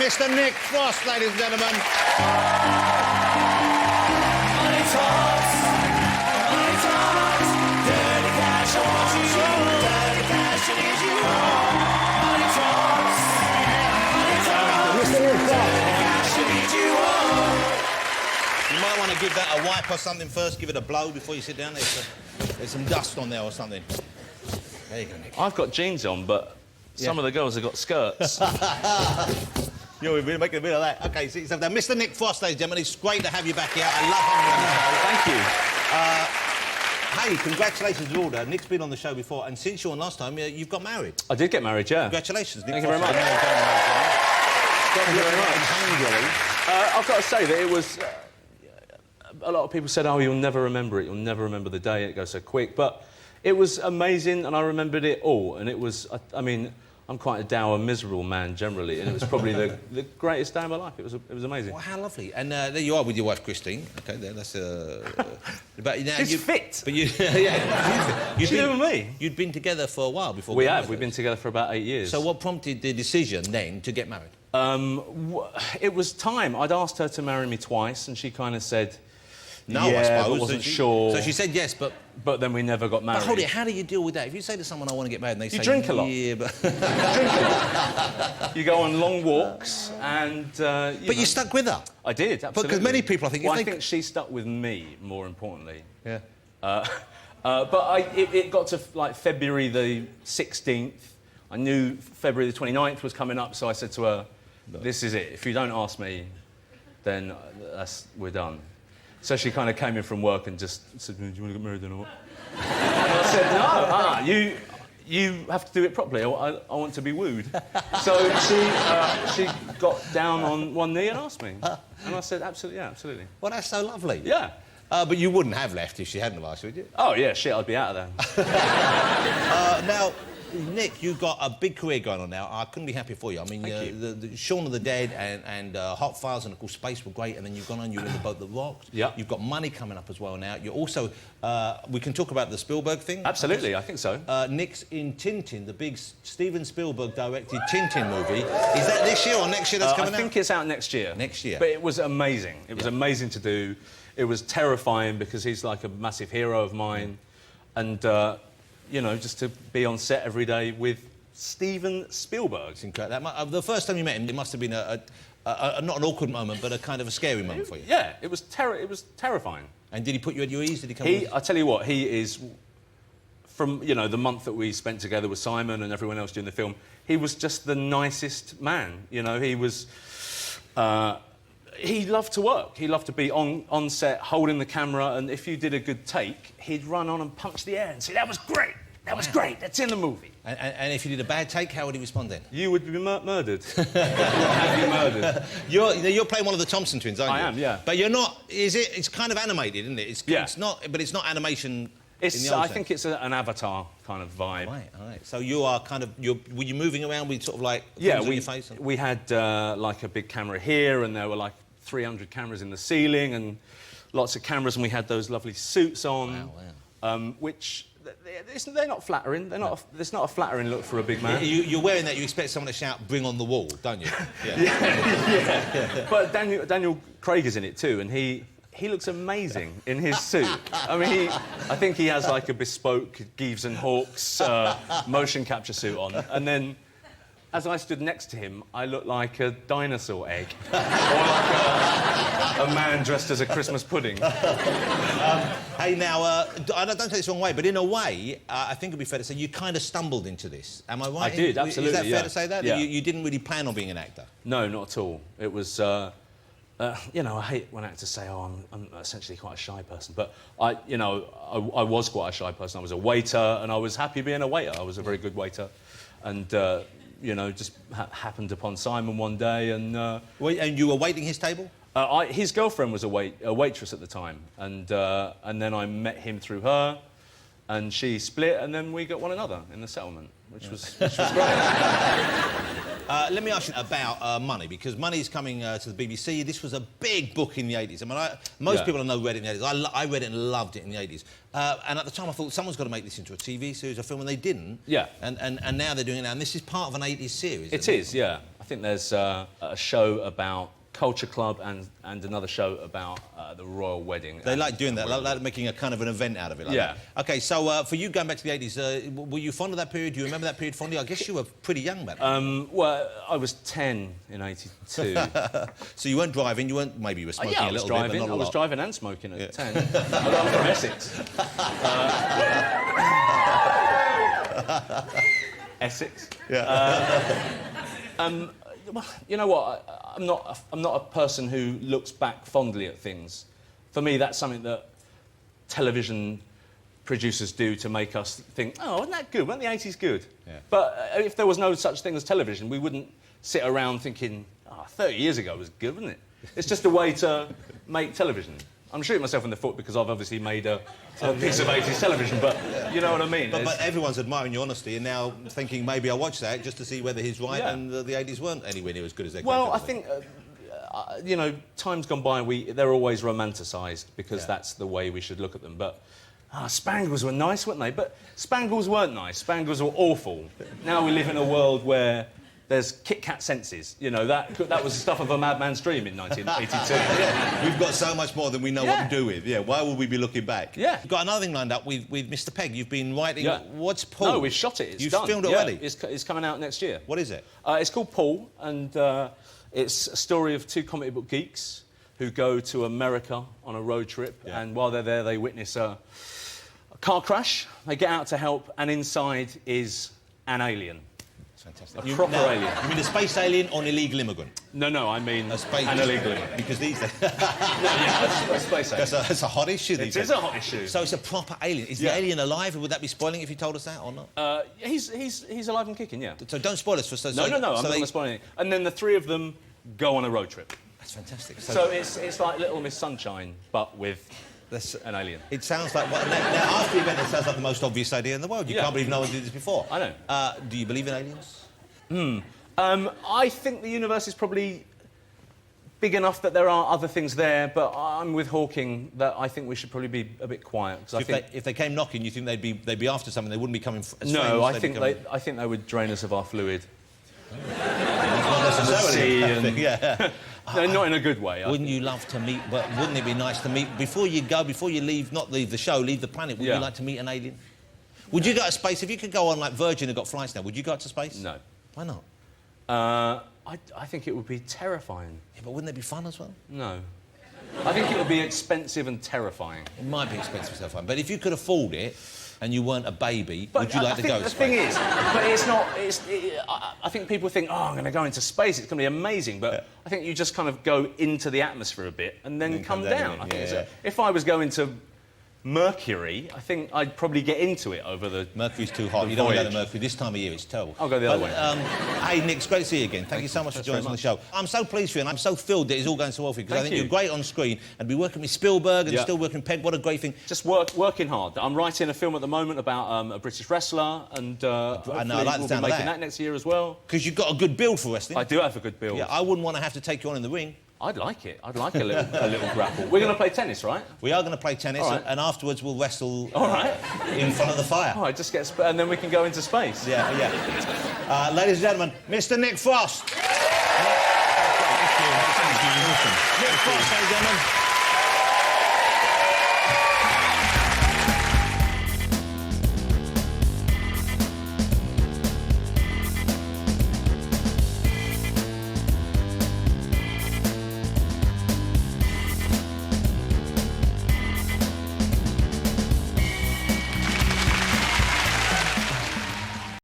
Mr. Nick Frost, ladies and gentlemen. Money talks, dirty cash, I want you, dirty cash, I need you. Money talks, dirty cash, I need you. You might want to give that a wipe or something first, give it a blow before you sit down. There's some dust on there or something. There you go, Nick. I've got jeans on, but some of the girls have got skirts. Yeah, we've been making a bit of that. OK, so Mr. Nick Frost, ladies and gentlemen, it's great to have you back here. I love having you on the show. Thank you. Hey, congratulations to order. Nick's been on the show before, and since you were on last time, you've got married. I did get married, yeah. Congratulations, Nick. Thank you very much. Thank you very much. I've got to say that it was... a lot of people said, oh, you'll never remember it, you'll never remember the day, it goes so quick, but it was amazing, and I remembered it all, and it was... I mean, I'm quite a dour, miserable man, generally, and it was probably the greatest day of my life. It was amazing. Well, how lovely. And there you are with your wife, Christine. OK, there, that's... but now She's fit. But you... yeah. She's with me. You'd been together for a while before... We have. We've been together for about 8 years. So what prompted the decision, then, to get married? It was time. I'd asked her to marry me twice, and she kind of said... No, yeah, I suppose. but wasn't sure. So she said yes, but... But then we never got married. But hold it, how do you deal with that? If you say to someone, I want to get married, and they say... You drink a lot. Yeah, but... You go on long walks, and... But you stuck with her? I did, absolutely. Because many people, I think... Well, I think she stuck with me, more importantly. Yeah. But it got to, like, February the 16th. I knew February the 29th was coming up, so I said to her, this is it. If you don't ask me, then we're done. So she kind of came in from work and just said, do you want to get married or what? And I said, no, you have to do it properly. I want to be wooed. So she got down on one knee and asked me. And I said, absolutely, yeah, absolutely. Well, that's so lovely. Yeah. But you wouldn't have left if she hadn't have asked you, would you? Oh, yeah, shit, I'd be out of there. Now, Nick, you've got a big career going on now. I couldn't be happier for you. I mean, the Shaun of the Dead and Hot Files and, of course, Space were great, and then you've gone on, you're in the boat that rocked. Yeah. You've got money coming up as well now. You're also... we can talk about the Spielberg thing. Absolutely, I think so. Nick's in Tintin, the big Steven Spielberg directed Tintin movie. Is that this year or next year that's coming out? I think it's out next year. Next year. But it was amazing. It was amazing to do. It was terrifying because he's like a massive hero of mine. And, you know, just to be on set every day with Steven Spielberg. It's incredible. The first time you met him, it must have been not an awkward moment, but a kind of a scary moment for you. Yeah, it was terrifying. And did he put you at your ease? Did he come? I tell you what, he is... From, you know, the month that we spent together with Simon and everyone else doing the film, he was just the nicest man. You know, he was... he loved to work. He loved to be on set, holding the camera, and if you did a good take, he'd run on and punch the air and say, that was great, that was great, that's in the movie. And if you did a bad take, how would he respond then? You would be murdered. Have you murdered? You're playing one of the Thompson twins, aren't you? I am, yeah. But you're not... It's kind of animated, isn't it? It's not... But it's not animation... I think it's an Avatar kind of vibe. Right, all right. So you are kind of... Were you moving around with sort of, like, yeah, things on your face? We had, like, a big camera here, and there were, like, 300 cameras in the ceiling, and lots of cameras, and we had those lovely suits on. Wow. Which... They're not flattering. It's not a flattering look for a big man. You're wearing that, you expect someone to shout, bring on the wall, don't you? Yeah. Yeah. But Daniel Craig is in it too, and he looks amazing in his suit. I mean, I think he has, like, a bespoke Gives and Hawkes motion capture suit on. And then, as I stood next to him, I looked like a dinosaur egg. Or like a man dressed as a Christmas pudding. Hey, now, don't take this the wrong way, but in a way, I think it'd be fair to say you kind of stumbled into this. Am I right? I did, absolutely, Is that fair to say that? Yeah. You didn't really plan on being an actor? No, not at all. It was... you know, I hate when actors say, oh, I'm essentially quite a shy person, but I was quite a shy person. I was a waiter, and I was happy being a waiter. I was a very good waiter. And, you know, just happened upon Simon one day, and... And you were waiting his table? His girlfriend was a waitress at the time, and then I met him through her, and she split, and then we got one another in the settlement, which was great. Let me ask you about money, because Money's coming to the BBC. This was a big book in the 80s. I mean, most people I know read it in the 80s. I read it and loved it in the 80s. And at the time, I thought, someone's got to make this into a TV series, a film, and they didn't. Yeah. And now they're doing it now, and this is part of an 80s series. It is, yeah. think there's a show about Culture Club and another show about the royal wedding. They like doing that, like making a kind of an event out of it. Like Yeah. That. OK, so for you, going back to the 80s, were you fond of that period? Do you remember that period fondly? I guess you were pretty young back then. Well, I was 10 in 82. So you weren't driving, you weren't... Maybe you were smoking Yeah, a little bit, but not a lot. I was driving and smoking at 10. I'm from Essex. Essex. Yeah. Well, you know what? I'm not a person who looks back fondly at things. For me, that's something that television producers do to make us think, oh, wasn't that good? Weren't the 80s good? Yeah. But if there was no such thing as television, we wouldn't sit around thinking, 30 years ago was good, wasn't it? It's just a way to make television. I'm shooting myself in the foot because I've obviously made a piece of 80s television, but you know what I mean? But everyone's admiring your honesty and now thinking maybe I'll watch that just to see whether he's right Yeah. and the 80s weren't anywhere near as good as they're Well, I think, you know, time's gone by, they're always romanticised because that's the way we should look at them. But Spangles were nice, weren't they? But Spangles weren't nice. Spangles were awful. Now we live in a world where there's Kit Kat senses. You know, that was the stuff of a madman's dream in 1982. Yeah. We've got so much more than we know what to do with. Yeah, why would we be looking back? Yeah. You've got another thing lined up with Mr. Pegg. You've been writing... Yeah. What's Paul? No, we've shot it. It's You've done. filmed it already? It's coming out next year. What is it? It's called Paul, and it's a story of two comic book geeks who go to America on a road trip, and while they're there, they witness a car crash. They get out to help, and inside is an alien. Fantastic. A proper alien. You mean a space alien or an illegal immigrant? No, I mean A space... an illegal immigrant. Because these... A space alien. That's a hot issue these days. It is a hot issue. So it's a proper alien. Is the alien alive? Would that be spoiling if you told us that or not? He's alive and kicking, yeah. So don't spoil us for... No, I'm not going to spoil anything. And then the three of them go on a road trip. That's fantastic. So it's like Little Miss Sunshine, but with an alien. It sounds like... Now, after the event, it sounds like the most obvious idea in the world. You can't believe no one did this before. I know. Do you believe in aliens? I think the universe is probably big enough that there are other things there, but I'm with Hawking that I think we should probably be a bit quiet. So if they came knocking, you think they'd be after something? They wouldn't be coming as No, famous, I think they would drain us of our fluid. Not necessarily. Yeah. No, not in a good way. Wouldn't you love to meet... But wouldn't it be nice to meet... Before you leave, not leave the show, leave the planet, would you like to meet an alien? Would you go to space? If you could go on, like Virgin have got flights now, would you go out to space? No. Why not? I think it would be terrifying. Yeah, but wouldn't it be fun as well? No. I think it would be expensive and terrifying. It might be expensive and terrifying, but if you could afford it and you weren't a baby, would you like to go to the space? thing is, but it's not... I think people think, I'm going to go into space, it's going to be amazing, but I think you just kind of go into the atmosphere a bit and then come down. I think if I was going to Mercury, I think I'd probably get into it over the... Mercury's too hot. You don't want to go to Mercury. This time of year, it's terrible. I'll go the other way. Hey, Nick, it's great to see you again. Thank you so much for joining us on the show. I'm so pleased for you, and I'm so thrilled that it's all going so well for you, because I think you're great on screen, and be working with Spielberg and still working with Pegg. What a great thing. Just working hard. I'm writing a film at the moment about a British wrestler, and hopefully we'll be making that next year as well. Because you've got a good build for wrestling. I do have a good build. Yeah, I wouldn't want to have to take you on in the ring. I'd like it. I'd like a little grapple. We're going to play tennis, right? We are going to play tennis, and afterwards we'll wrestle in front of the fire. All right, and then we can go into space. Yeah. Ladies and gentlemen, Mr. Nick Frost. Thank you. Nick Frost, ladies and gentlemen.